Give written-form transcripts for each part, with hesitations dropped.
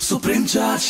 Supreme Judge.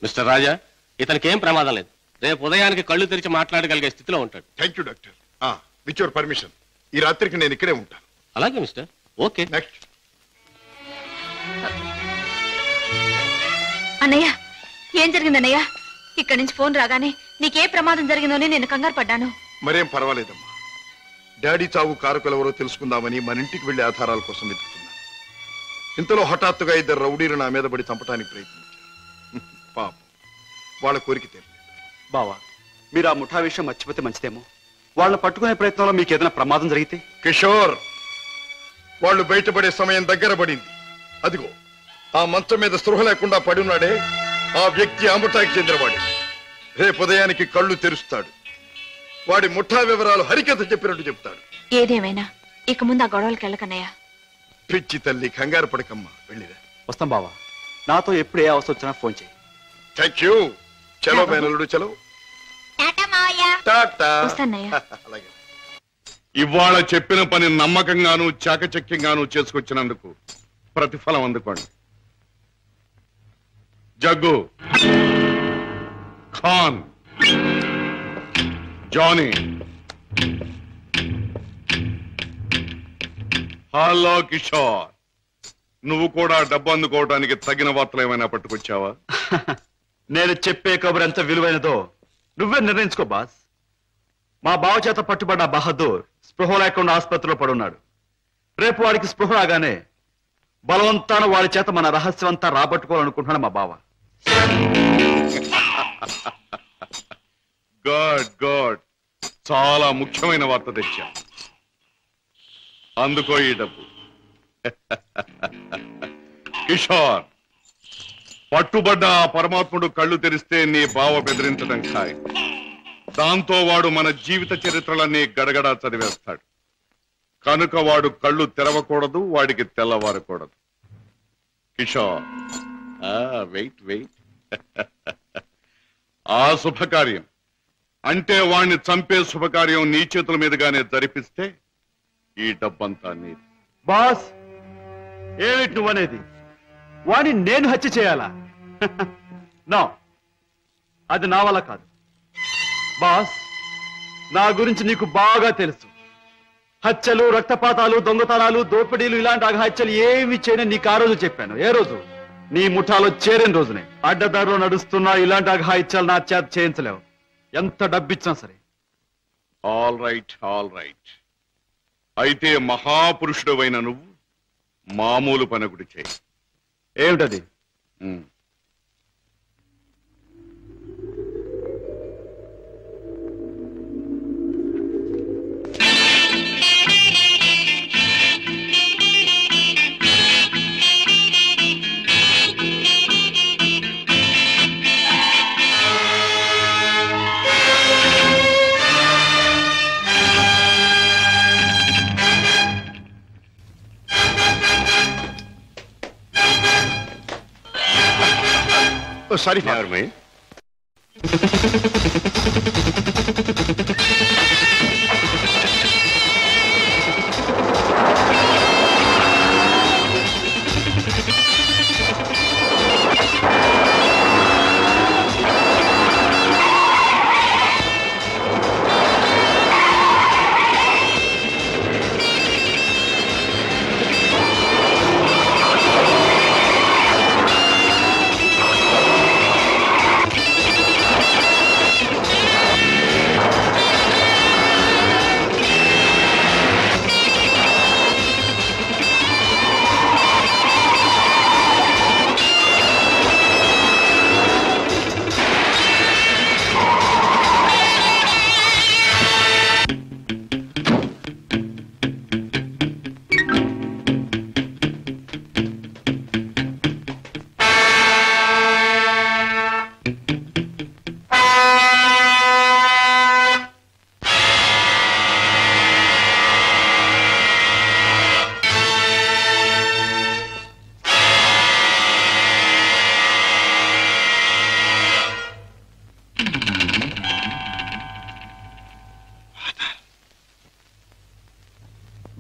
Mister రాజా, ఇతనికి ఏం ప్రమాదం లేదు. రేపు ఉదయానికి కళ్ళు తెరిచి మాట్లాడగలిగే స్థితిలో ఉంటాడు. Thank you doctor. With your permission ఈ రాత్రికి నేను ఇక్కడే ఉంటాను. అలాగే మిస్టర్. ఓకే. నెక్స్ట్. అన్నయ్య, ఏం జరిగింది అన్నయ్య? ఇక్కడి నుంచి ఫోన్ రాగానే నీకే ప్రమాదం జరిగిందోనే నేను కంగారు పడ్డాను. మరేం పర్వాలేదమ్మా. డాడీ చావు కారకులెవరో తెలుసుకుందామని మన ఇంటికి వెళ్లి ఆధారాల కోసం వెతుకుతున్నాను. ఇంతలో హఠాత్తుగా ఇద్దరు రౌడీలు నా మీద పడి చంపడానికి ప్రయత్నించారు. పాపం, వాళ్ళ కోరిక తీరలేదు. బావా, మీరు ఆ ముఠా విషయం మర్చిపోతే మంచిదేమో. వాళ్ళని పట్టుకునే ప్రయత్నంలో మీకు ఏదైనా ప్రమాదం జరిగితే? కిషోర్, వాళ్ళు బయటపడే సమయం దగ్గర పడింది. అదిగో ఆ మంచం మీద స్పృహ లేకుండా పడి ఉన్నాడే, ఆ వ్యక్తి ఆ ముఠాకి చెందినవాడు. రేపు ఉదయానికి కళ్ళు తెరుస్తాడు. వాడి ముఠా వివరాలు హరికథ చెప్పినట్టు చెప్తాడు. ఏదేమైనా ఇక ముందు ఆ గొడవలకి వెళ్ళకన్నయ్య. పిచ్చి తల్లి, కంగారు పడకమ్మా, వెళ్ళిరా. వస్తాం బావా. నాతో ఎప్పుడు ఏ అవసరం వచ్చినా ఫోన్ చేయి. Thank you. చలో మేనల్లుడు, చలో. అలాగే. ఇవాళ చెప్పిన పని నమ్మకంగాను చాకచక్యంగాను చేసుకొచ్చినందుకు ప్రతిఫలం అందుకోండి. జగ్గు, ఖాన్, జానీ. హలో కిషోర్, నువ్వు కూడా డబ్బు అందుకోవడానికి తగిన వార్తలు ఏమైనా పట్టుకొచ్చావా? నేను చెప్పే కబురు ఎంత విలువైనదో నువ్వే నిర్ణయించుకో బాస్. మా బావ చేత పట్టుబడ్డ బహదూర్ స్పృహ లేకుండా ఆసుపత్రిలో పడున్నాడు. రేపు వాడికి స్పృహ రాగానే బలవంతాన వాడి చేత మన రహస్యం అంతా రాబట్టుకోవాలనుకుంటున్నాడు మా బావ. గుడ్ గుడ్, చాలా ముఖ్యమైన వార్త తెచ్చా. అందుకో ఈ డబ్బు. కిషోర్, పట్టుబడ్డ ఆ పరమాత్ముడు కళ్ళు తెరిస్తే నీ బావ బెదిరించడం ఖాయం. దాంతో వాడు మన జీవిత చరిత్రలన్నీ గడగడా చదివేస్తాడు. కనుక వాడు కళ్ళు తెరవకూడదు, వాడికి తెల్లవారకూడదు. Kishore, wait wait. ఆ శుభకార్యం అంటే వాణ్ణి చంపే శుభకార్యం నీ చేతుల మీదుగానే జరిపిస్తే ఈ డబ్బంతా నీది. బాస్, ఏమిటి నువ్వనేది? వాడిని నేను హత్య చేయాలా? నో, అది నా వల్ల కాదు. బాస్, నా గురించి నీకు బాగా తెలుసు. హత్యలు, రక్తపాతాలు, దొంగతనాలు, దోపిడీలు ఇలాంటి అఘాత్యాలు ఏమి చేయని నీకు ఆ రోజు చెప్పాను. ఏ రోజు? నీ ముఠాలో చేరిన రోజునే. అడ్డదారిలో నడుస్తున్నా ఇలాంటి అఘాత్యాలు నా చేత చేయించలేవు, ఎంత డబ్బిచ్చినా సరే. All right, all right. అయితే మహాపురుషుడు అయిన నువ్వు మామూలు పనకుడి చేయి. సారీ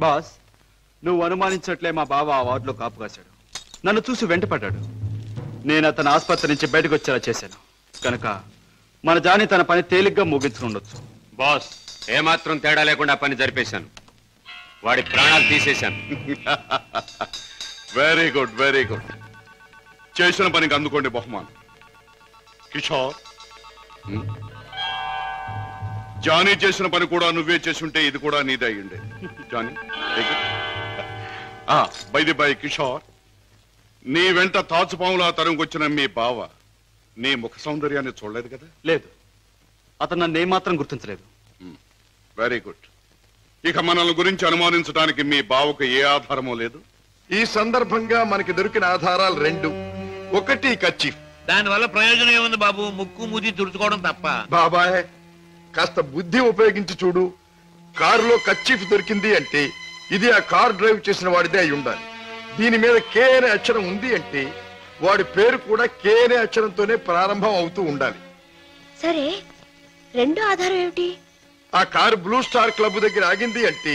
బాస్, నువ్వు అనుమానించట్లే మా బావ ఆ వార్డులో కాపు కాశాడు. నన్ను చూసి వెంటపడ్డాడు. నేను అతను ఆసుపత్రి నుంచి బయటకు వచ్చేలా చేశాను కనుక మన జాని తన పని తేలిగ్గా ముగించుకుండొచ్చు. బాస్, ఏమాత్రం తేడా లేకుండా పని జరిపేశాను. వాడి ప్రాణాలు తీసేశాను. Very good, very good. చేసిన పనికి అందుకోండి బహుమానం. కిషోర్, జానీ చేసిన పని కూడా నువ్వే చేసుంటే ఇది కూడా నీదే అయ్యుండే. జానీ, బై కిషోర్, నీ వెంట తాచుపాములా తరంగొచ్చిన మీ బావ నీ ముఖ సౌందర్యాన్ని చూడలేదు కదా? లేదు, అతను నన్ను ఏమాత్రం గుర్తించలేదు. Very good. ఇక మనల్ని గురించి అనుమానించడానికి మీ బావకు ఏ ఆధారమో లేదు. ఈ సందర్భంగా మనకి దొరికిన ఆధారాలు రెండు. ఒకటి కర్చీఫ్. దానివల్ల ప్రయోజనం ఏముంది బాబు? ముక్కు ముది తుడుచుకోవడం తప్ప. బాబాయ్, కాస్త బుద్ధి ఉపయోగించి చూడు. కారులో కర్చీఫ్ దొరికింది అంటే ఇది ఆ కార్ డ్రైవ్ చేసిన వాడిదే అయి ఉండాలి. దీని మీద కే అనే అక్షరం ఉంది అంటే వాడి పేరు కూడా కే అనే అక్షరంతోనే ప్రారంభం అవుతూ ఉండాలి. సరే, రెండో ఆధారం ఏమిటి? ఆ కారు బ్లూ స్టార్ క్లబ్ దగ్గర ఆగింది అంటే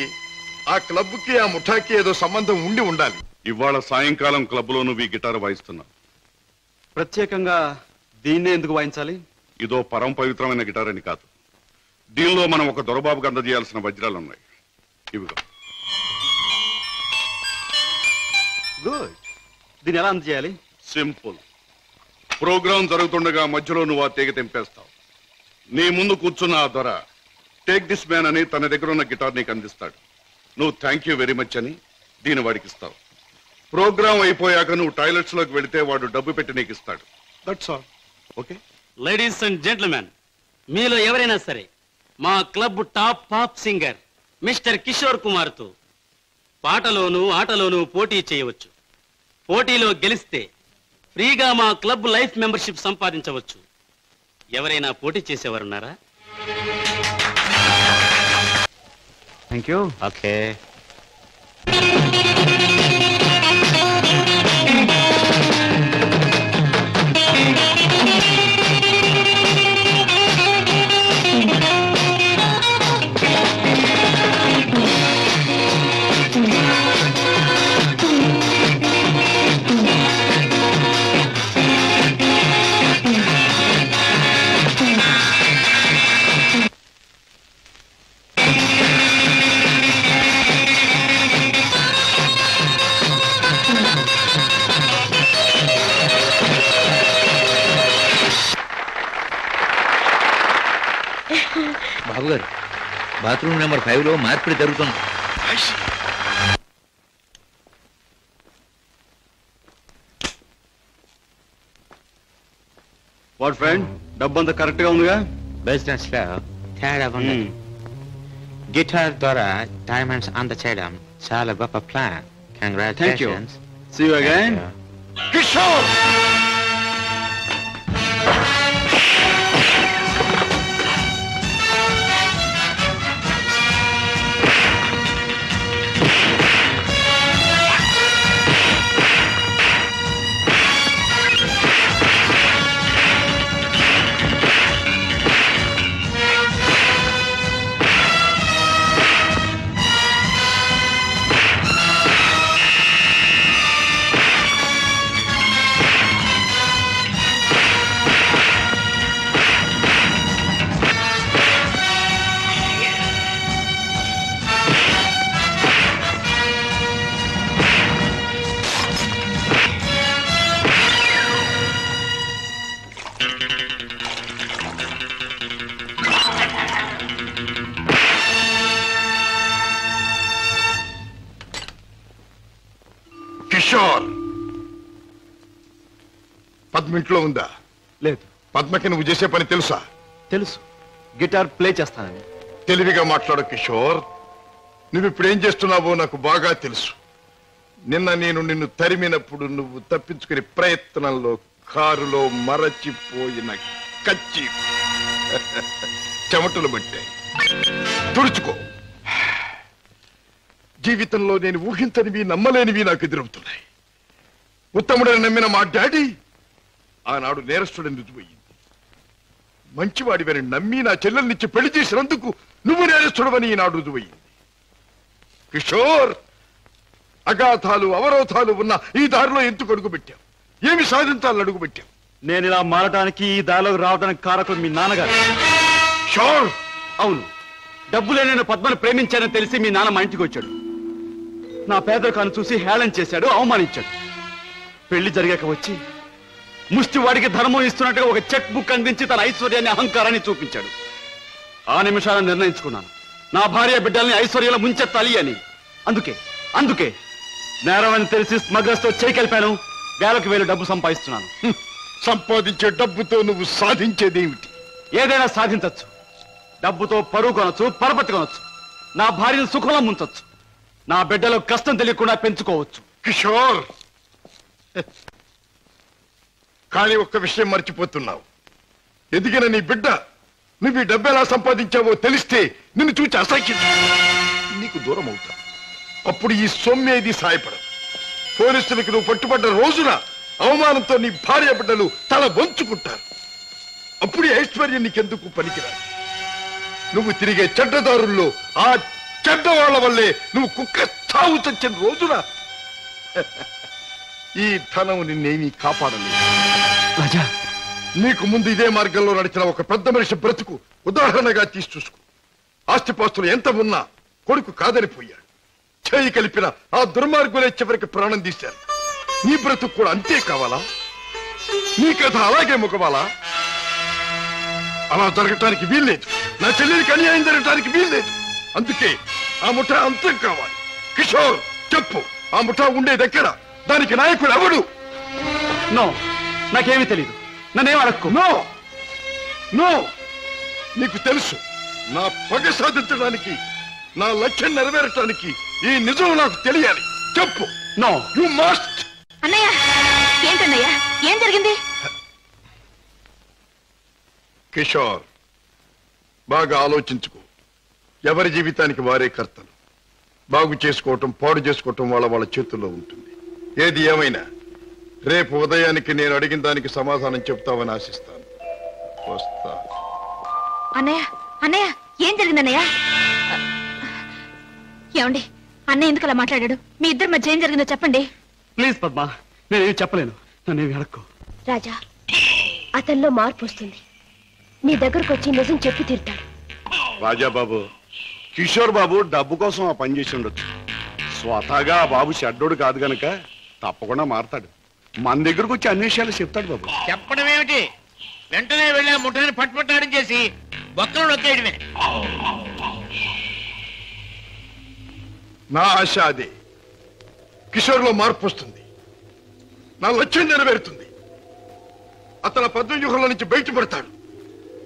ఆ క్లబ్ కి ఆ ముఠాకి ఏదో సంబంధం ఉండి ఉండాలి. ఇవాళ సాయంకాలం క్లబ్ లో నువ్వు ఈ గిటార్ వాయిస్తున్నావు. ప్రత్యేకంగా దీన్నే ఎందుకు వాయించాలి? ఇదో పరమ పవిత్రమైన గిటార్ అని కాదు. దీనిలో మనం ఒక దొరబాబుకి అందజేయాల్సిన వజ్రాలు ఉన్నాయి. ఇవిగో. గుడ్. దీన్ని ఎలా అందజేయాలి? సింపుల్. ప్రోగ్రాం జరుగుతుండగా మధ్యలో నువ్వు ఆ తీగ తెంపేస్తావు. నీ ముందు కూర్చున్న ఆ దొర టేక్ దిస్ మ్యాన్ అని తన దగ్గర ఉన్న గిటార్ నీకు అందిస్తాడు. నువ్వు థ్యాంక్ యూ వెరీ మచ్ అని దీన్ని వాడికి ఇస్తావు. ప్రోగ్రాం అయిపోయాక నువ్వు టాయిలెట్స్ లోకి వెళితే వాడు డబ్బు పెట్టి నీకు ఇస్తాడు. That's all. Okay? Ladies and gentlemen, మీలో ఎవరైనా సరే మా club top pop singer mister Kishore Kumar తో పాటలోనూ ఆటలోనూ పోటీ చేయవచ్చు. పోటీలో గెలిస్తే ఫ్రీగా మా క్లబ్ లైఫ్ మెంబర్షిప్ సంపాదించవచ్చు. ఎవరైనా పోటీ చేసేవారున్నారా? Thank you. ఓకే. బాబు గారు, బాత్రూమ్ నెంబర్ 5 లో మార్పిడి జరుగుతుంది. వాట్ ఫ్రెండ్, డబ్బంతా కరెక్ట్ గా ఉందిగా? బిజినెస్ లో తేడా ఉన్నది. గిటార్ ద్వారా డైమండ్స్ అందచేయడం చాలా గొప్ప plan. Thank you. Congratulations. See you again. Kishore! Kishore, Padma ఇంట్లో ఉందా? లేదు. పద్మకి నువ్వు చేసే పని తెలుసా? తెలుసు, గిటార్ ప్లే చేస్తానని. తెలివిగా మాట్లాడు కిషోర్. నువ్వు ఇప్పుడు ఏం చేస్తున్నావో నాకు బాగా తెలుసు. నిన్న నేను నిన్ను తరిమినప్పుడు నువ్వు తప్పించుకునే ప్రయత్నంలో కారులో మరచిపోయిన కచ్చి చెమటలు పట్టాయి. తుడుచుకో. జీవితంలో నేను ఊహించనివి నమ్మలేనివి నాకు ఎదురవుతున్నాయి. ఉత్తముడని నమ్మిన మా డాడీ ఆనాడు నేరస్తుడని రుజువయ్యింది. మంచివాడివని నమ్మి నా చెల్లెల్నిచ్చి పెళ్లి చేసినందుకు నువ్వు నేరస్తుడవని ఈనాడు రుజువయ్యింది. కిషోర్, అగాధాలు అవరోధాలు ఉన్న ఈ దారిలో ఎందుకు అడుగుపెట్టావు? ఏమి సాధించాలని అడుగుపెట్టావు? నేను ఇలా మారడానికి, ఈ దారిలోకి రావడానికి కారకుడు మీ నాన్నగారు. షోర్. అవును, డబ్బులే నేను పద్మను ప్రేమించానని తెలిసి మీ నాన్న మా ఇంటికి వచ్చాడు. నా పేదరికాన్ని చూసి హేళన చేశాడు, అవమానించాడు. పెళ్లి జరిగాక వచ్చి ముష్టివాడికి ధర్మం ఇస్తున్నట్టుగా ఒక చెక్ బుక్ అందించి తన ఐశ్వర్యాన్ని, అహంకారాన్ని చూపించాడు. ఆ నిమిషాలను నిర్ణయించుకున్నాను, నా భార్య బిడ్డల్ని ఐశ్వర్యంలో ముంచెత్తాలి అని. అందుకే నేరం అని తెలిసి స్మగ్లర్స్ తో చేయి కలిపాను. వేలకు వేలు డబ్బు సంపాదిస్తున్నాను. సంపాదించే డబ్బుతో నువ్వు సాధించేదేమిటి? ఏదైనా సాధించచ్చు. డబ్బుతో పరువు కొనొచ్చు, పరపతి కొనొచ్చు, నా భార్యను సుఖంలో ముంచొచ్చు, నా బిడ్డలో కష్టం తెలియకుండా పెంచుకోవచ్చు. కిషోర్, కానీ ఒక్క విషయం మర్చిపోతున్నావు. ఎదిగిన నీ బిడ్డ నువ్వు ఈ డబ్బు ఎలా సంపాదించావో తెలిస్తే నిన్ను చూచి అసహ్యం నీకు దూరం అవుతా. అప్పుడు ఈ సొమ్మేది సాయపడదు. పోలీసులకు నువ్వు పట్టుబడ్డ రోజున అవమానంతో నీ భార్య బిడ్డలు తల వంచుకుంటారు. అప్పుడు ఐశ్వర్యం నీకెందుకు పనికిరాదు. నువ్వు తిరిగే చెడ్డదారుల్లో ఆ చెడ్డవాళ్ల వల్లే నువ్వు కుక్క చావు చచ్చిన రోజున ఈ ధనం నిన్నేమీ కాపాడలేదు. రాజా, నీకు ముందు ఇదే మార్గంలో నడిచిన ఒక పెద్ద మనిషి బ్రతుకు ఉదాహరణగా తీసి చూసుకో. ఆస్తిపాస్తులు ఎంత ఉన్నా కొడుకు కాదనిపోయాడు. చేయి కలిపిన ఆ దుర్మార్గులే చివరికి ప్రాణం తీశారు. నీ బ్రతుకు కూడా అంతే కావాలా? నీ కథ అలాగే ముఖవాలా? అలా జరగటానికి వీల్లేదు. నా చెల్లెలికి అన్యాయం జరగటానికి వీల్లేదు. అందుకే ఆ ముఠా అంతం కావాలి. కిషోర్, చెప్పు, ఆ ముఠా ఉండే దగ్గర దానికి నాయకుడు ఎవడు? నో, నాకేమీ తెలీదు. నన్నేం అడక్కు. నో నో, నీకు తెలుసు. నా పగ సాధించడానికి, నా లక్ష్యం నెరవేరటానికి ఈ నిజం నాకు తెలియాలి. చెప్పు. No, you must. అన్నయ్య, ఏంటన్నయ్య, ఏం జరిగింది? కిషోర్, బాగా ఆలోచించుకో. ఎవరి జీవితానికి వారే కర్తలు. బాగు చేసుకోవటం, పాడు చేసుకోవటం వాళ్ళ చేతుల్లో ఉంటుంది. ఏది ఏమైనా రేపు ఉదయానికి నేను అడిగిన దానికి సమాధానం చెప్తావని ఆశిస్తాను. వస్తా. అన్నయ్య, ఏం జరిగింది అన్నయ్య? ఏమండి, అన్నయ్య ఎందుకు అలా మాట్లాడాడు? మీ ఇద్దరి మధ్య ఏం జరిగిందో చెప్పండి. ప్లీజ్ పద్మ, నేనేమి చెప్పలేను. నన్నేమి అడక్కు. రాజా, అతనిలో మార్పు వస్తుంది. నీ దగ్గరకు వచ్చి నిజం చెప్పి తీరుతాడు. రాజాబాబు, కిషోర్ బాబు డబ్బు కోసం ఆ పని చేసి ఉండొచ్చు. స్వతహాగా ఆ బాబు షడ్డోడు కాదు గనక తప్పకుండా మారతాడు. మన దగ్గరకు వచ్చి అన్ని విషయాలు చెప్తాడు బాబు. చెప్పడం ఏమిటి? వెంటనే వెళ్ళి ఆ ముఠాన్ని పట్టుపట్టాడం చేసి బొక్కలు నొక్కేయడమే. నా ఆశ అదే. కిషోర్లో మార్పు వస్తుంది. నా లక్ష్యం నెరవేరుతుంది. అతను పద్మవ్యూహంలో నుంచి బయటపడతాడు.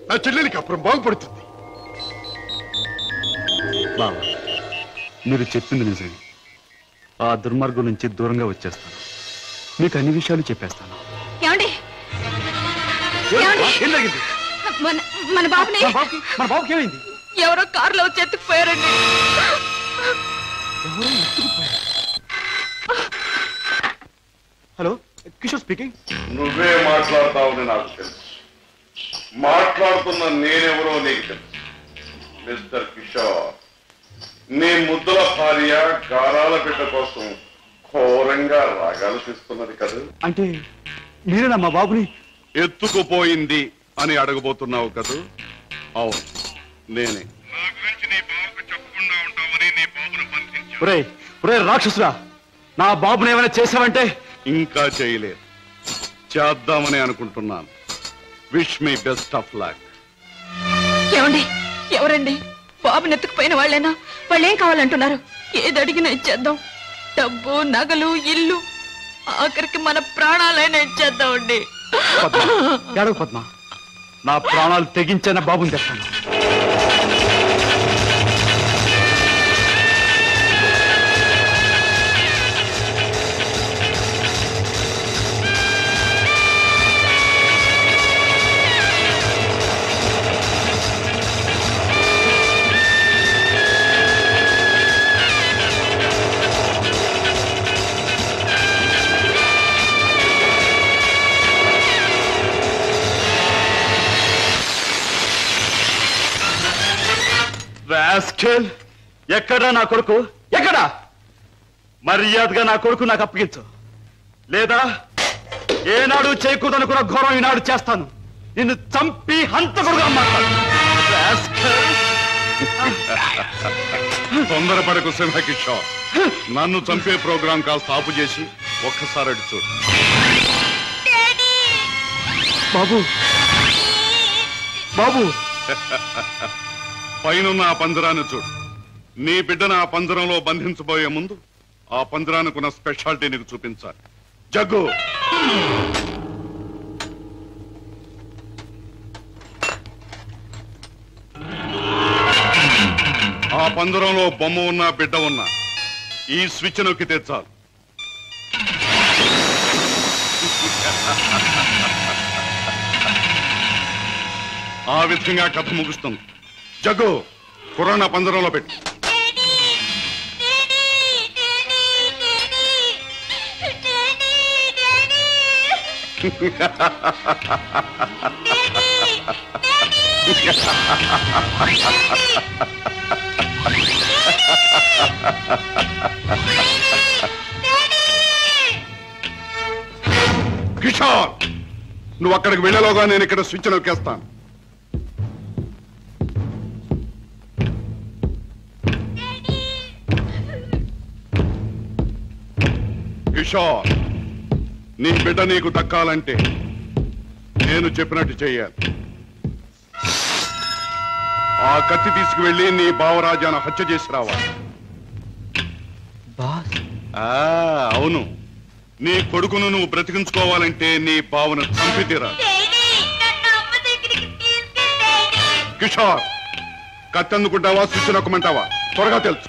నా చెల్లెలికి అప్పుడు బాగుపడుతుంది. బాబా, మీరు చెప్పింది నిజమే. ఆ దుర్మార్గం నుంచి దూరంగా వచ్చేస్తాను. మీకు అన్ని విషయాలు చెప్పేస్తాను. ఏమండి, ఏం జరిగింది? మన బాబుని మన బాబుకి ఏమైంది? ఎవరో కారులో వచ్చి ఎత్తుకుపోయారండి. Hello, Kishore speaking. నువ్వే మాట్లాడతావని నాకు తెలుసు. మాట్లాడుతున్న నేనెవరో నీకు తెలుసు. మిస్టర్ కిషోర్, నీ ముద్దుల భార్య గారాల బిడ్డ కోసం ఘోరంగా రాగాలు తీస్తున్నది కదా. అంటే మీరేనా మా బాబుని ఎత్తుకుపోయింది అని అడగబోతున్నావు కదా? అవును, నేనే. ఒరే రాక్షసురా, నా బాబుని ఏమైనా చేసావంటే? ఇంకా చేయలేదు, చేద్దామని అనుకుంటున్నాను. Wish me best of luck. ఏమండి, ఎవరండి? బాబుని ఎత్తుకుపోయిన వాళ్ళేనా? వాళ్ళేం కావాలంటున్నారు? ఏది అడిగినా ఇచ్చేద్దాం. డబ్బు, నగలు, ఇల్లు ఆఖరికి మన ప్రాణాలైనా ఇచ్చేద్దామండి. ఏడవ పద్మ, నా ప్రాణాలు తెగించిన బాబుని తెస్తాను. ఎక్కడా నా కొడుకు? ఎక్కడా? మర్యాదగా నా కొడుకు నాకు అప్పగించు, లేదా ఏనాడు చేయకూడదనుకున్న ఘోరం ఈనాడు చేస్తాను. నిన్ను చంపి హంతకుడుగా మాట్లాడు. తొందరపడకు సింహకిషోర్. నన్ను చంపే ప్రోగ్రాం కాస్త ఆపు చేసి ఒక్కసారి అటు చూడు. బాబు బాబు, పైనున్న ఆ పంజరాన్ని చూడు. నీ బిడ్డను ఆ పంజరంలో బంధించబోయే ముందు ఆ పంజరానికున్న స్పెషాలిటీ నీకు చూపించాలి. జగ్గు, ఆ పంజరంలో బొమ్మ ఉన్నా బిడ్డ ఉన్నా ఈ స్విచ్ నొక్కితే చాలు. ఆ విధంగా కథ ముగుస్తుంది. జగ్గు, కుర్రాన్ని ఆ పంజరంలో పెట్టు. కిషోర్, నువ్వు అక్కడికి వెళ్ళలోగా నేను ఇక్కడ స్విచ్ నొక్కేస్తాను. కిషోర్, నీ బిడ్డ నీకు దక్కాలంటే నేను చెప్పినట్టు చెయ్యాలి. ఆ కత్తి తీసుకువెళ్ళి నీ బావరాజాను హత్య చేసి రావాలి. అవును, నీ కొడుకును నువ్వు బ్రతికించుకోవాలంటే నీ బావను చంపి తీరాలి. కిషోర్, కత్తి అందుకుంటావా స్విచ్ నొక్కమంటావా? త్వరగా తెలుసు.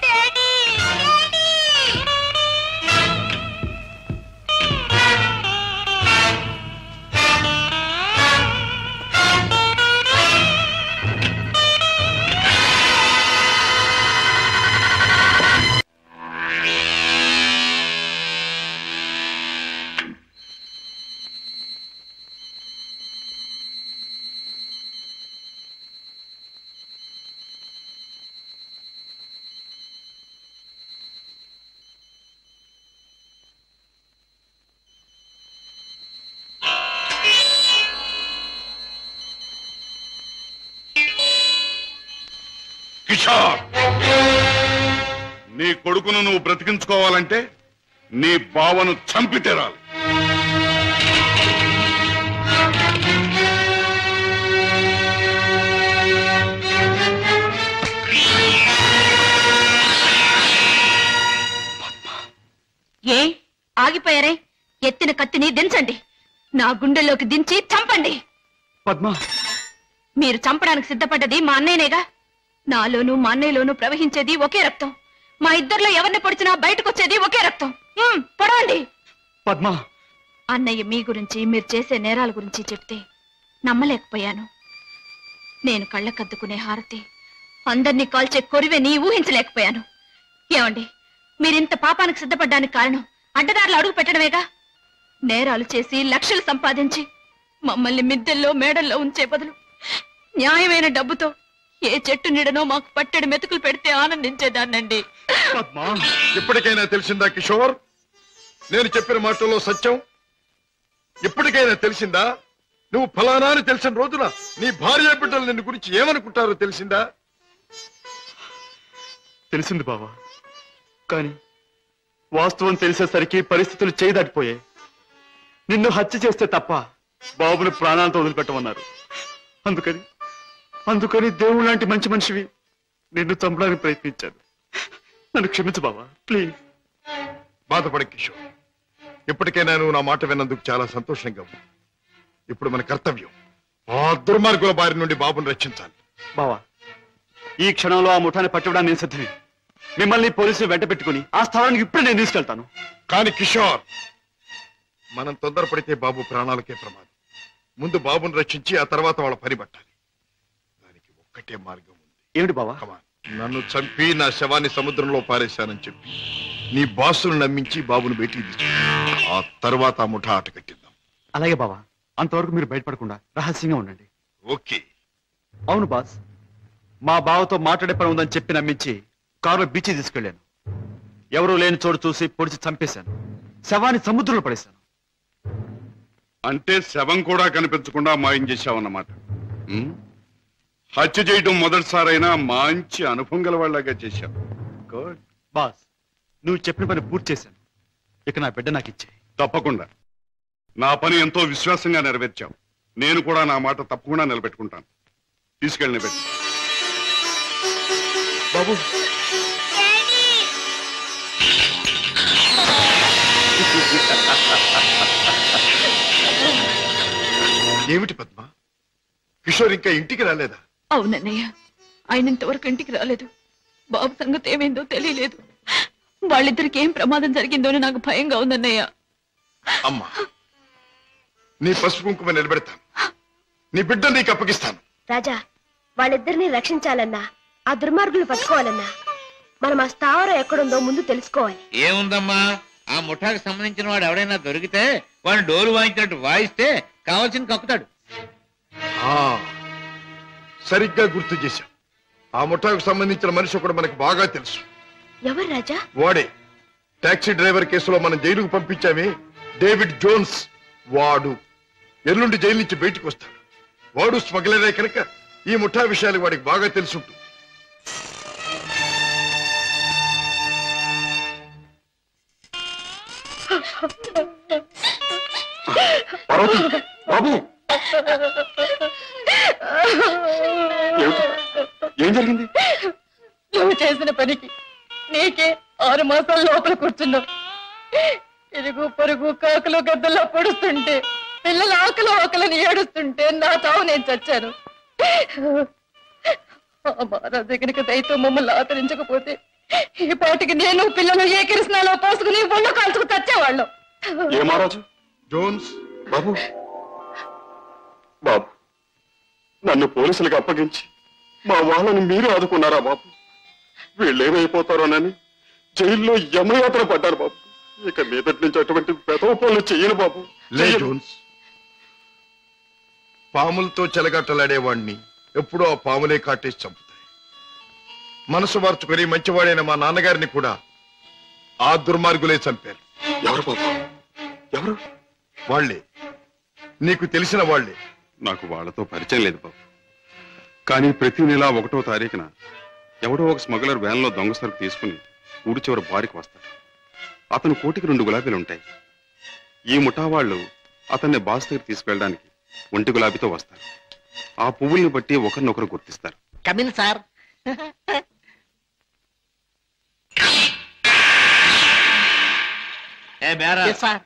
కిషోర్, నీ కొడుకును నువ్వు బ్రతికించుకోవాలంటే నీ బావను చంపి తీరాలి. ఏ ఆగిపోయారే? ఎత్తిన కత్తిని దించండి. నా గుండెల్లోకి దించి చంపండి. పద్మ, మీరు చంపడానికి సిద్ధపడ్డది మా అన్నయ్యనేగా. నాలోనూ మా అన్నయ్యలోనూ ప్రవహించేది ఒకే రక్తం. మా ఇద్దరిలో ఎవరిని పొడిచినా బయటకొచ్చేది ఒకే రక్తం. పొడవండి. పద్మ, అన్నయ్య మీ గురించి, మీరు చేసే నేరాల గురించి చెప్తే నమ్మలేకపోయాను. నేను కళ్ళకద్దుకునే హారతి, అందరినీ కాల్చే కొరివెని ఊహించలేకపోయాను. ఏమండి, మీరింత పాపానికి సిద్ధపడ్డానికి కారణం అడ్డదారులు అడుగు పెట్టడమేగా. నేరాలు చేసి లక్షలు సంపాదించి మమ్మల్ని మిద్దెల్లో మేడల్లో ఉంచే బదులు న్యాయమైన డబ్బుతో ఏ చెట్టు నీడనో మాకు పట్టెడు మెతుకులు పెడితే ఆనందించేదాన్నండి. ఇప్పటికైనా తెలిసిందా కిషోర్ నేను చెప్పిన మాటల్లో సత్యం? ఇప్పటికైనా తెలిసిందా? నువ్వు ఫలానా అని తెలిసిన రోజున నీ భార్య బిడ్డలు నిన్ను గురించి ఏమనుకుంటారో తెలిసిందా? తెలిసింది బావా, కానీ వాస్తవం తెలిసేసరికి పరిస్థితులు చేయదాటిపోయాయి. నిన్ను హత్య చేస్తే తప్ప బాబుని ప్రాణాలతో వదిలిపెట్టమన్నారు. అందుకని దేవుడు లాంటి మంచి మనిషివి నిన్ను చంపడానికి ప్రయత్నించాను. నన్ను క్షమించు బావా, ప్లీజ్. బాధపడ కిషోర్, ఇప్పటికైనా నువ్వు నా మాట విన్నందుకు చాలా సంతోషంగా ఉంది. ఇప్పుడు మన కర్తవ్యం ఆ దుర్మార్గుల బారి నుండి బాబుని రక్షించాలి. బావా, ఈ క్షణంలో ఆ ముఠాన్ని పట్టుకోవడానికి నేను సిద్ధమే. మిమ్మల్ని పోలీసులు వెంట పెట్టుకుని ఆ స్థలానికి ఇప్పుడే నేను తీసుకెళ్తాను. కానీ కిషోర్, మనం తొందరపడితే బాబు ప్రాణాలకే ప్రమాదం. ముందు బాబుని రక్షించి ఆ తర్వాత వాళ్ళ పని పట్టాలి. దానికి ఒక్కటే మార్గం ఉంది. ఏమిటి బావా? నన్ను చంపి నా శవాన్ని సముద్రంలో పారేశానని చెప్పి నీ బాసును నమ్మించి బాబును బయటికి తీసుకు, ఆ తర్వాత ఆ ముఠా ఆట కట్టిద్దాం. అలాగే బావా, అంతవరకు మీరు బయటపడకుండా రహస్యంగా ఉండండి. ఓకే. అవును బాస్, మా బావతో మాట్లాడే పని ఉందని చెప్పి నమ్మించి కారులో బీచ్ తీసుకెళ్లాను. ఎవరూ లేని చోటు చూసి పొడిచి చంపేశాను. శవాన్ని సముద్రంలో పడేశాను. అంటే శవం కూడా కనిపించకుండా మాయం చేశావన్నమాట. హత్య చేయడం మొదటిసారైనా మంచి అనుభవం గల వాళ్ళగా చేశావు. గుడ్. బాస్, నువ్వు చెప్పిన పని పూర్తి చేశాను. ఇక నా బిడ్డ నాకు ఇచ్చే. తప్పకుండా. నా పని ఎంతో విశ్వాసంగా నెరవేర్చావు. నేను కూడా నా మాట తప్పకుండా నిలబెట్టుకుంటాను. తీసుకెళ్ళి పెట్టు. బాబు, ఏమిటి పద్మ, కిషోర్ ఇంకా ఇంటికి రాలేదా? అవునన్నయ్య, ఆయన ఇంతవరకు ఇంటికి రాలేదు. బాబు సంగతి ఏమైందో తెలియలేదు. వాళ్ళిద్దరికి ఏం ప్రమాదం జరిగిందో నాకు భయంగా ఉందన్నయ్య. అమ్మా, నీ పసుపు కుంకుమ నిలబెడతాను. నీ బిడ్డ నీకు అప్పగిస్తాను. రాజా, వాళ్ళిద్దరిని రక్షించాలన్నా, ఆ దుర్మార్గులు పట్టుకోవాలన్నా మనం ఆ స్థావరం ఎక్కడుందో ముందు తెలుసుకోవాలి. ఏముందమ్మా, ఆ ముఠాకి సంబంధించిన వాడు ఎవడైనా దొరికితే వాడు డోలు వాయించినట్టు వాయిస్తే కావాల్సిన కక్కుతాడు. సరిగ్గా గుర్తు చేశాం. ఆ ముఠాకు సంబంధించిన మనిషి ఒకడు మనకు బాగా తెలుసు. ఎవరు రాజా? వాడే టాక్సీ డ్రైవర్ కేసులో మనం జైలుకు పంపించామే, డేవిడ్ జోన్స్. వాడు ఎల్లుండి జైలు నుంచి బయటకు వస్తాడు. వాడు స్మగ్లరే కనుక ఈ ముఠా విషయాలు వాడికి బాగా తెలుసుంటుంది. బాబు, ఏం జరిగింది? నువ్వు చేసిన పనికి నీకే 6 మాసాల లోపల కూర్చున్నావు. ఇరుగు పొరుగు కాకులు గద్దల్లో పొడుస్తుంటే, పిల్లల ఆకలని ఏడుస్తుంటే నా చావు నేను చచ్చాను. ఆ మహారాజు కనుక దయతో మమ్మల్ని ఆదరించకపోతే ఈ పాటికి నేను పిల్లలు ఏ కిరసనాలో పోసుకుని ఒళ్ళు కాల్చుకు చచ్చేవాళ్ళం. ఏ మహారాజు? జోన్స్. బాబు, బాబు, నన్ను పోలీసులకు అప్పగించి మా వాళ్ళని మీరు ఆదుకున్నారా బాబు? వీళ్ళేమైపోతారోనని జైల్లో యమయాత్ర పడ్డారు బాబు. ఇక మీదటి నుంచి అటువంటి పెదవ పనులు చెయ్యను బాబు. లే జోన్స్, పాములతో చెలగట్టలాడేవాణ్ణి ఎప్పుడో ఆ పాములే కాటేసి చంపుతాయి. మనసు మార్చుకొని మంచివాడైన మా నాన్నగారిని కూడా ఆ దుర్మార్గులే చంపారు. ఎవరు బాబు? ఎవరు? వాళ్లే, నీకు తెలిసిన వాళ్లే. నాకు వాళ్ళతో పరిచయం లేదు బాబు. కానీ ప్రతి నెల 1వ తారీఖున ఎవడో ఒక స్మగ్లర్ వ్యాన్లో దొంగ సరుకు తీసుకుని ఊడి చివరి బారికి వస్తాడు. అతను కోటికి 2 గులాబీలు ఉంటాయి. ఈ ముఠా వాళ్ళు అతన్ని బాస్ దగ్గర తీసుకెళ్ళడానికి 1 గులాబీతో వస్తారు. ఆ పువ్వుల్ని బట్టి ఒకరినొకరు గుర్తిస్తారు. Come in sir. ఏ బేరా సార్,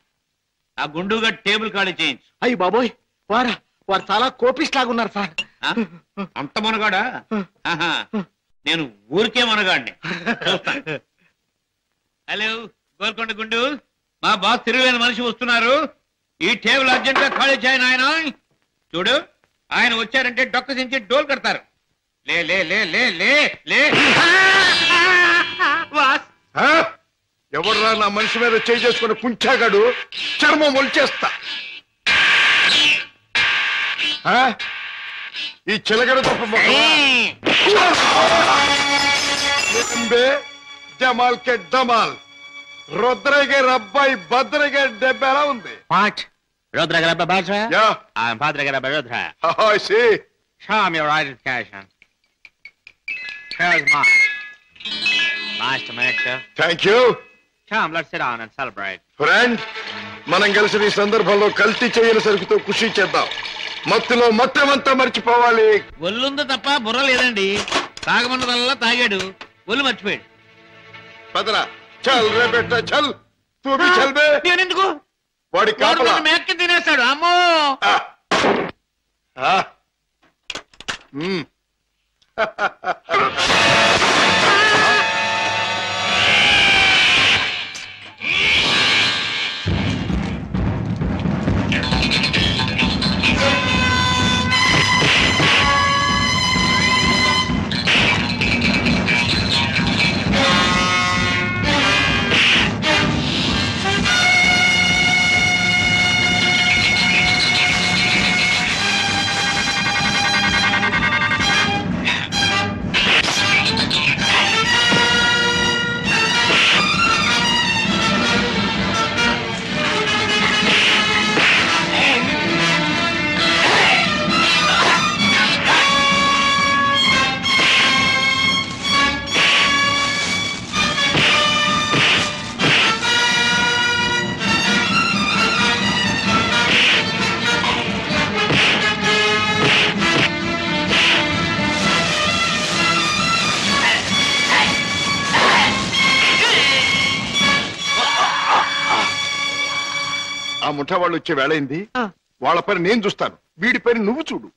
ఆ గుండుగా టేబుల్ ఖాళీ చేయించు. అయ్యి బాబోయ్, వారు చాలా కోపిస్ట్ లాగా ఉన్నారు సార్. అంత మనగాడా? నేను ఊరికే మనగాడిని. హలో గోల్కొండ గుండు, మా బాస్ తిరుగులేని మనిషి వస్తున్నారు. ఈ టేబుల్ అర్జెంట్ గా ఖాళీ చేయను. ఆయన చూడు, ఆయన వచ్చారంటే డొక్క దించి డోల్ కడతారు. లే లే లే లే లే లే. ఎవర్రా నా మనిషి మీద చేయి చేసుకుని కుంచాగాడు? చర్మం ఒలిచేస్తా. ఈ చిలగడ తప్ప జమాల్ కే డమాల్, రుద్రగే రబ్బాయి భద్రగే డెబ్బెలా ఉంది. Rodra Badra? Yeah. I'm Padre Rodra. Oh, I see. Show me your identification. Here's mine. Nice to meet you. Thank you. Come, let's sit down and celebrate. Friend, మనం కలిసి ఈ సందర్భంలో కల్తీ చేయని సరుకుతో ఖుషి చేద్దాం. మత్తులో మొత్తమంతా మర్చిపోవాలి. ఒళ్ళుందో తప్ప బుర్ర లేదండి. తాగమన్నదల్లా తాగాడు, ఒళ్ళు మర్చిపోయాడు. పదరా, చల్ రే బేటా చల్. తూ భీ చల్ బే. నేనెందుకు? వాడి కాపలా మేక్కి తినేస్తాడు. అమ్మో ఆ ముఠా వాళ్ళు వచ్చే వేళైంది. వాళ్ళ పని నేను చూస్తాను, వీడి పని నువ్వు చూడు.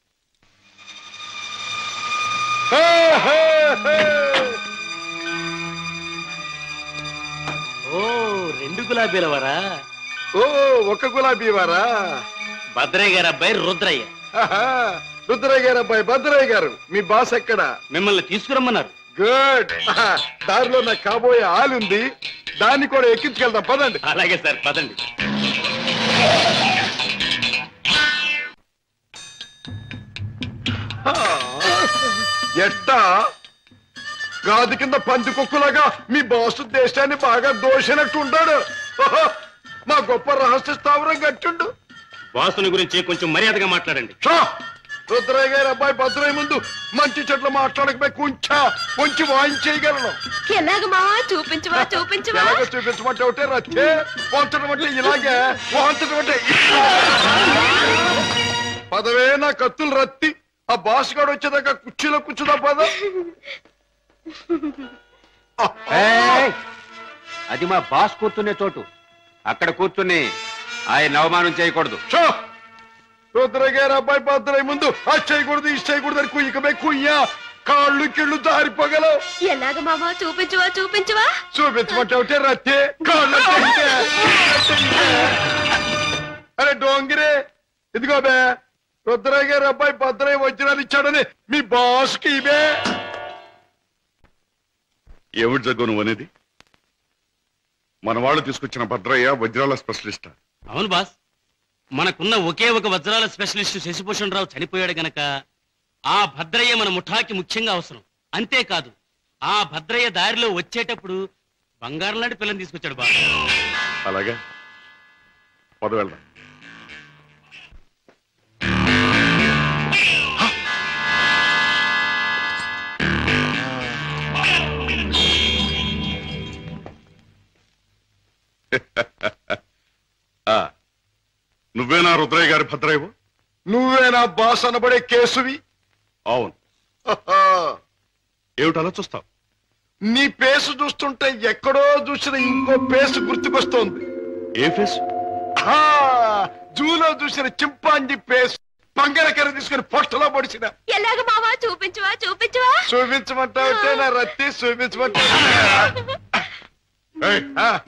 ఓ 2 గులాబీల వరా. ఓ 1 గులాబీ వారా. భద్రయ్య గారు అబ్బాయి రుద్రయ్య. రుద్రయ్య గారు అబ్బాయి భద్రయ్య గారు. మీ బాస్ ఎక్కడ? మిమ్మల్ని తీసుకురమ్మన్నారు. గుడ్. దారిలో నాకు కాబోయే ఆలుంది, దాన్ని కూడా ఎక్కించుకెళ్దాం, పదండి. అలాగే సార్, పదండి. ఎట్టా గాది కింద పంది కుక్కులాగా మీ బాసు దేశాన్ని బాగా దోషినట్టు ఉంటాడు. మా గొప్ప రహస్య స్థావరం కట్టిండు. బాసుని గురించి కొంచెం మర్యాదగా మాట్లాడండి. రుద్రయ్య గారి అబ్బాయి భద్రయ్య ముందు మంచి చెట్లు మాట్లాడకపోయి కొంచెం వాయించేయగలను. ఎలాగ మావా చూపించవా చూపించవా? ఎలాగో చూపించమంటే ఒకటే రచ్చే, వంచడం అంటే ఇలాగే, వాంచడం అంటే పదవే నా కత్తులు రత్తి. ఆ బాస్ గారు వచ్చేదాకా కుర్చీలో కూర్చుదా పద. అది మా బాస్ కూర్చునే చోటు. అక్కడ కూర్చుని ఆయన అవమానం చేయకూడదు. రుద్రయ్య గారి అబ్బాయి భద్రయ్య ముందు అది చేయకూడదు, ఇది చేయకూడదు అని కుయ్యకమే కుయ్యా, కాళ్ళు కిళ్ళు జారిపోగలవు. ఎలాగ మావా చూపించవా చూపించవా? చూపించమంటే ఒకటే రత్తే, కాళ్ళు అరే డోంగిరే, ఇదిగో బే రుద్రయ్య గారి అబ్బాయి భద్రయ్య వజ్రాలు ఇచ్చాడని మీ బాస్ కి ఇవే. ఏమిటి జగ్గు నువ్వు అనేది? మన వాళ్ళు తీసుకొచ్చిన భద్రయ్య వజ్రాల స్పెషలిస్ట్. అవును బాస్, మనకున్న ఒకే ఒక వజ్రాల స్పెషలిస్ట్ శశిభూషణ్ రావు చనిపోయాడు గనక ఆ భద్రయ్య మన ముఠాకి ముఖ్యంగా అవసరం. అంతేకాదు, ఆ భద్రయ్య దారిలో వచ్చేటప్పుడు బంగారం లాంటి పిల్లని తీసుకొచ్చాడు బాస్. అలాగే పద వెళ్దాం. నువ్వేనా రుద్రయ్య గారి భద్రయ్యవు? నువ్వేనా బాస్ అనబడే కేసువి? అవును. ఏమిటి అలా చూస్తావు? నీ పేసు చూస్తుంటే ఎక్కడో చూసిన ఇంకో పేసు గుర్తుకొస్తోంది. ఏ ఫేసు? జూలో చూసిన చింపాంజీ పేసు, పంగరకర తీసుకుని పొట్టలో పొడిచిన. ఎలాగ మావా చూపించవా చూపించవా? చూపించమంటావుంటే నా రత్తి చూపించమంటా.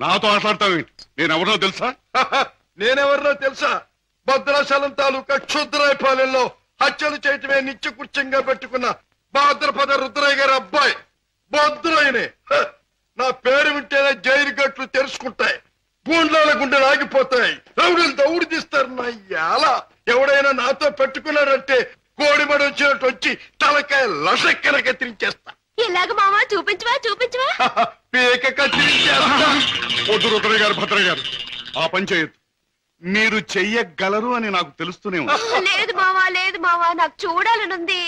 నాతో మాట్లాడతావు? నేనెవరో తెలుసా? నేనెవరినో తెలుసా? భద్రాచలం తాలూకా క్షుద్రాయపాలెంలో హత్యలు చేయటమే నిత్యకృత్యంగా పెట్టుకున్న భాద్రపద రుద్రయ్య గారి అబ్బాయి భద్రయ్యనే. నా పేరు వింటేనే జైలు గట్లు తెరుచుకుంటాయి, గూండ్లాల గుండెలు ఆగిపోతాయి, రౌడీలు దౌడు తీస్తారు. నా ఎలా ఎవడైనా నాతో పెట్టుకున్నాడంటే కోడిమడి వచ్చినట్టు వచ్చి తలకాయ లసక్కన కత్తిరించేస్తా. ఎలాగ మావా చూపించవా చూపించవా? పీక కత్తిరించేస్తా. వద్దు రుద్రయ్య గారు, భద్రయ్య గారు, ఆ పని చేయొద్దు. మీరు చెయ్యగలరు అని నాకు తెలుస్తూనే ఉంది. లేదు మావా నాకు చూడాలనుంది.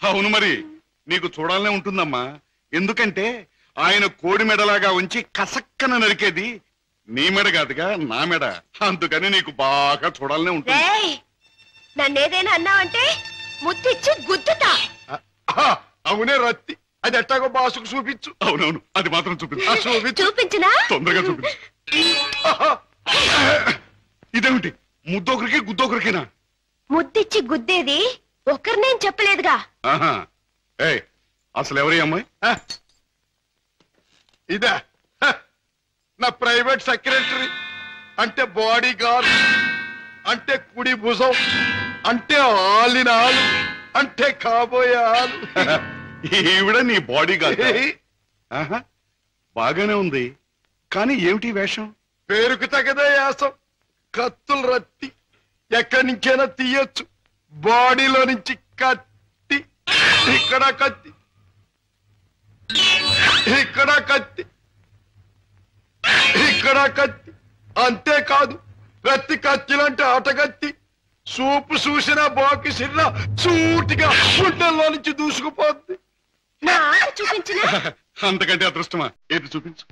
అవును, మరి నీకు చూడాలనే ఉంటుందమ్మా. ఎందుకంటే ఆయన కోడి మెడలాగా ఉంచి కసక్కన నరికేది నీ మెడ కాదుగా, నా మెడ. అందుకని నీకు బాగా చూడాలనే ఉంటుంది. నన్నేదైనా అన్నావంటే ముద్దిచ్చి గుద్దుతా. అవునే రత్తి, అది ఎట్టాగో బాసుకు చూపించు. అవునవును, అది మాత్రం చూపించు. చూపించినా? తొందరగా చూపించు. ఇదేమిటి ముద్దొకరికి గుద్దొకరికినా? ముద్దిచ్చి గుద్దేది ఒకరినేం చెప్పలేదుగా. ఆహా. ఏయ్, అసలు ఎవరి అమ్మాయి? ఇదా నా ప్రైవేట్ సెక్రటరీ, అంటే బాడీ గార్డ్, అంటే కుడి భుజం, అంటే ఆలిన ఆలు, అంటే కాబోయే ఆలు. ఈవిడ నీ బాడీ గార్డ్? బాగానే ఉంది, కానీ ఏమిటి వేషం? పేరుకు తగదే యాసం. కత్తులు రత్తి ఎక్కడి నుంచైనా తీయొచ్చు. బాడీలో నుంచి కత్తి, ఇక్కడ కత్తి, ఇక్కడ కత్తి, ఇక్కడ కత్తి. అంతేకాదు, ప్రతి కత్తిలంటే ఆటగత్తి. సూపు చూసిన బాకి సిర్ర సూటిగా గుండెల్లో నుంచి దూసుకుపోద్ది. నా ఆట చూపించిన అంతకంటే అదృష్టమా? ఏది చూపించు.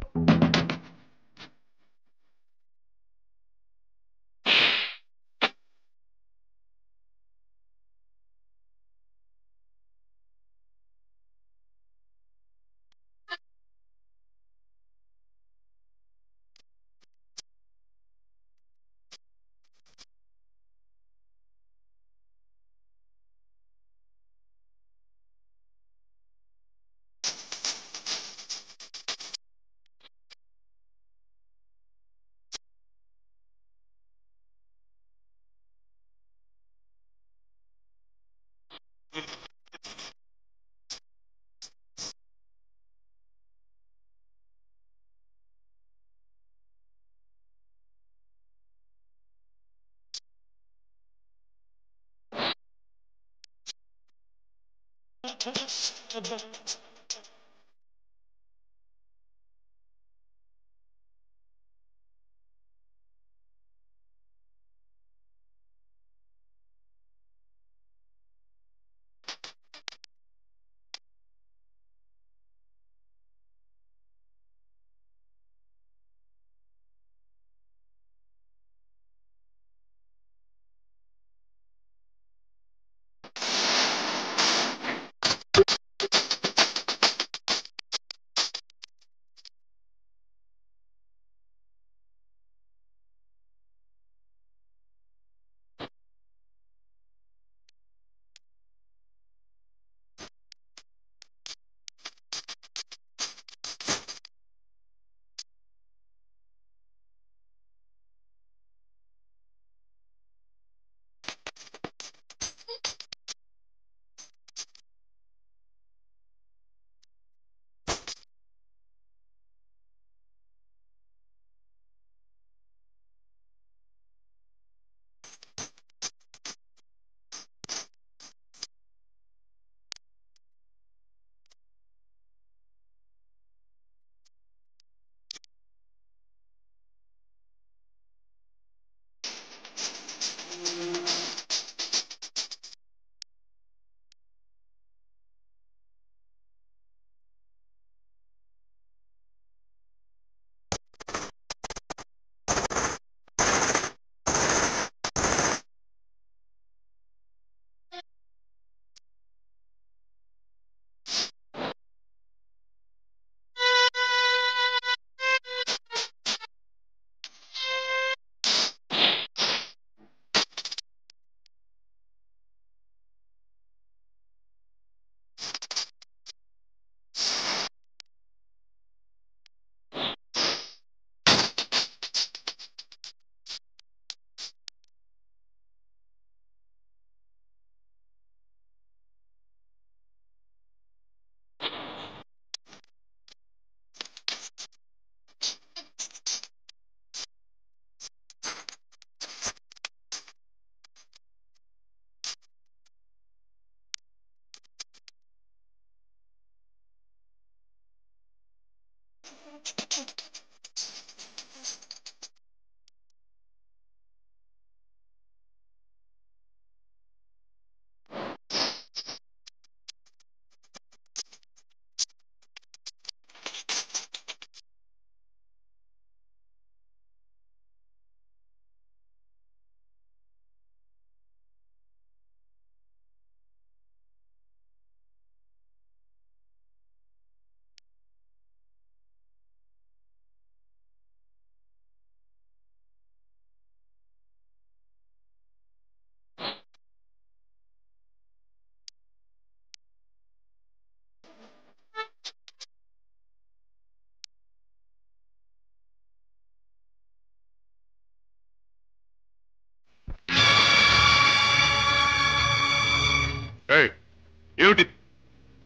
ఏమిటి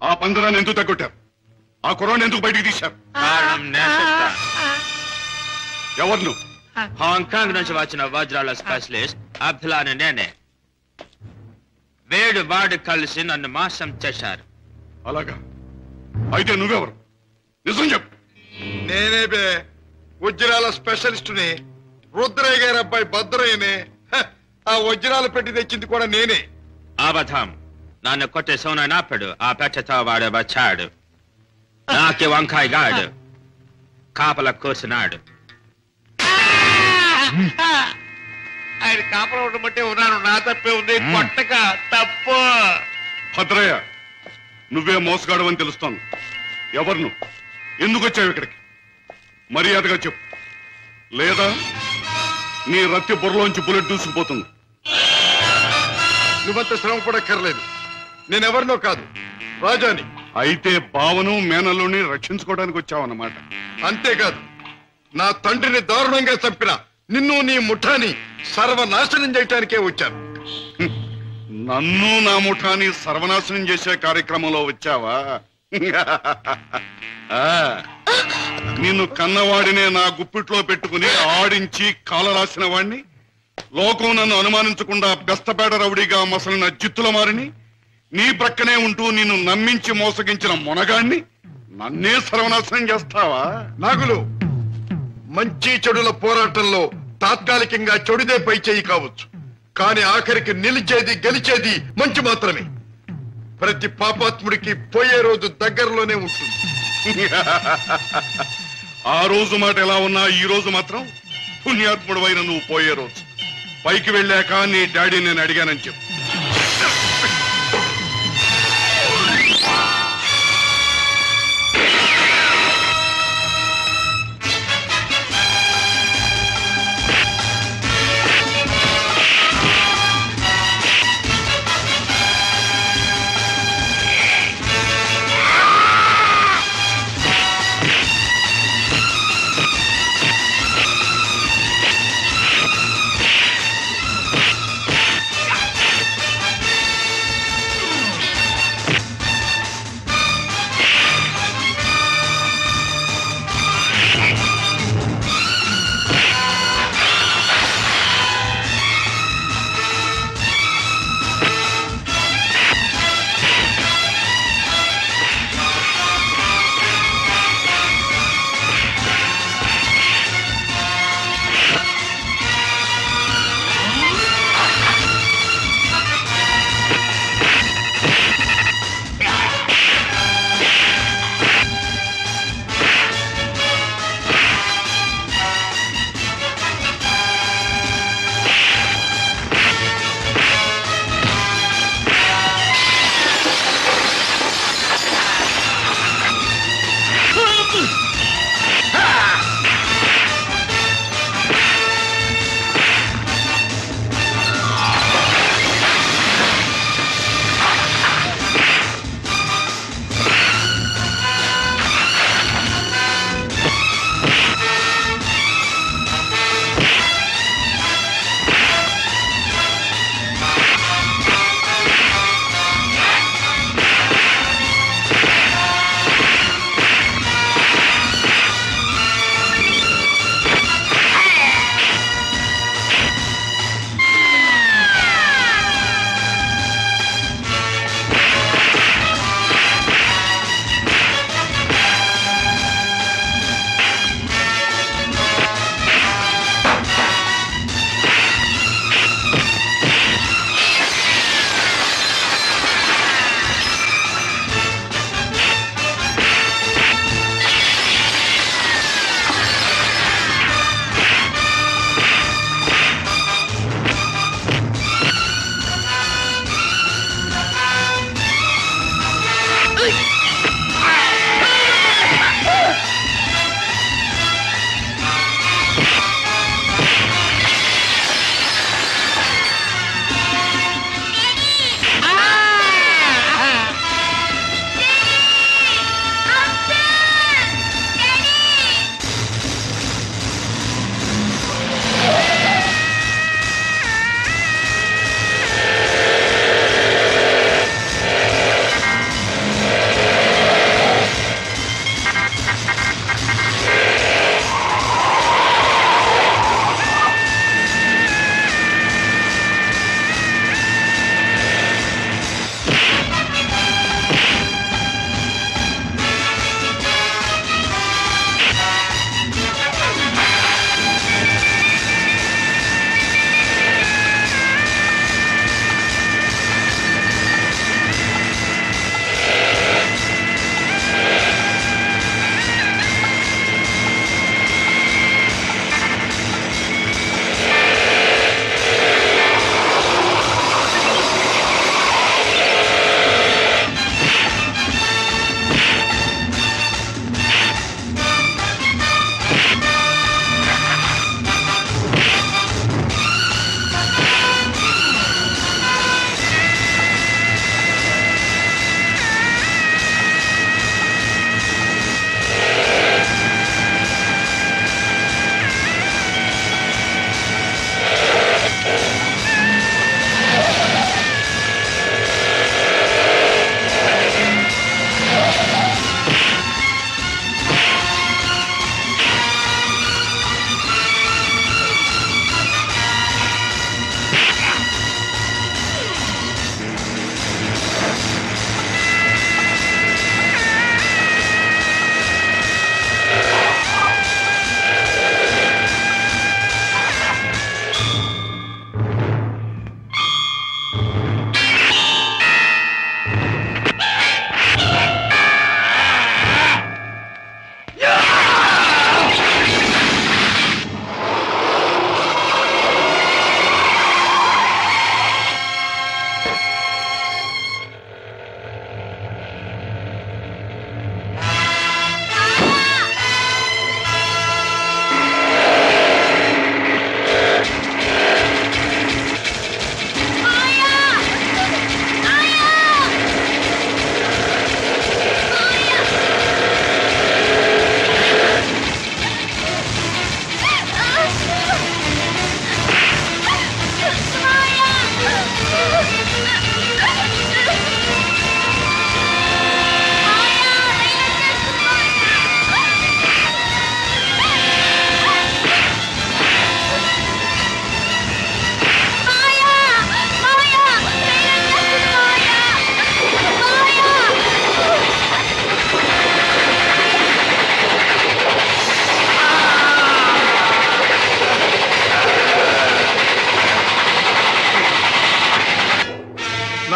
ఆ పందరాన్ని ఎందుకు తగ్గొట్టారు? ఆ కుర్రాన్ని ఎందుకు బయటికి తీశారు? ఎవరు నువ్వు? హాంకాంగ్ నుంచి వచ్చిన వజ్రాల స్పెషలిస్ట్ అబ్దుల్లాని నేనే. వేడు వాడు కలిసి నన్ను మోసం చేశారు. అలాగా? అయితే నువ్వెవరు? నిజం చెప్పు. నేనే బే వజ్రాల స్పెషలిస్టుని. రుద్రయ్య గారి అబ్బాయి భద్రయ్యనే. ఆ వజ్రాలు పెట్టి తెచ్చింది కూడా నేనే. అబద్ధం. నన్ను కొట్టే సోననాపుడు ఆ పెట్టెతో వాడు వచ్చాడు. నాకి వంకాయ గాడు కాపల కూర్చున్నాడు. ఆయన కాపలా ఉండమంటే ఉన్నాను. నా తప్పే ఉంది. కొట్టక తప్పు. భద్రయ్య, నువ్వే మోసగాడు అని తెలుస్తాను. ఎవరు నువ్వు? ఎందుకు వచ్చావు ఇక్కడికి? మర్యాదగా చెప్పు, లేదా నీ రత్తి బుర్రలోంచి బుల్లెట్ దూసుకుపోతుంది. నువ్వంత శ్రమ పడక్కర్లేదు. నేనెవరినో కాదు, రాజాని. అయితే బావను మేనల్లుని రక్షించుకోవడానికి వచ్చావన్నమాట. అంతేకాదు, నా తండ్రిని దారుణంగా చంపిన నిన్ను నీ ముఠాని సర్వనాశనం చేయటానికే వచ్చాను. నన్ను నా ముఠాని సర్వనాశనం చేసే కార్యక్రమంలో వచ్చావా? నిన్ను కన్నవాడినే నా గుప్పిట్లో పెట్టుకుని ఆడించి కాల రాసిన వాడిని, లోకం నన్ను అనుమానించకుండా బెస్తపేట రౌడీగా మసలిన జిత్తుల మారిని, నీ ప్రక్కనే ఉంటూ నిన్ను నమ్మించి మోసగించిన మొనగాణ్ణి నన్నే సర్వనాశనం చేస్తావా? నాగులు, మంచి చెడుల పోరాటంలో తాత్కాలికంగా చెడుదే పై చేయి కావచ్చు, కానీ ఆఖరికి నిలిచేది గెలిచేది మంచి మాత్రమే. ప్రతి పాపాత్ముడికి పోయే రోజు దగ్గరలోనే ఉంటుంది. ఆ రోజు మాట ఎలా ఉన్నా ఈ రోజు మాత్రం పుణ్యాత్ముడు నువ్వు పోయే రోజు. పైకి వెళ్ళాక నీ డాడీ నేను అడిగానని చెప్పు.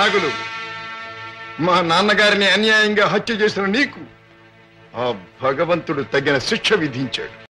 నాగులు, మా నాన్నగారిని అన్యాయంగా హత్య చేసిన నీకు ఆ భగవంతుడు తగిన శిక్ష విధించాడు.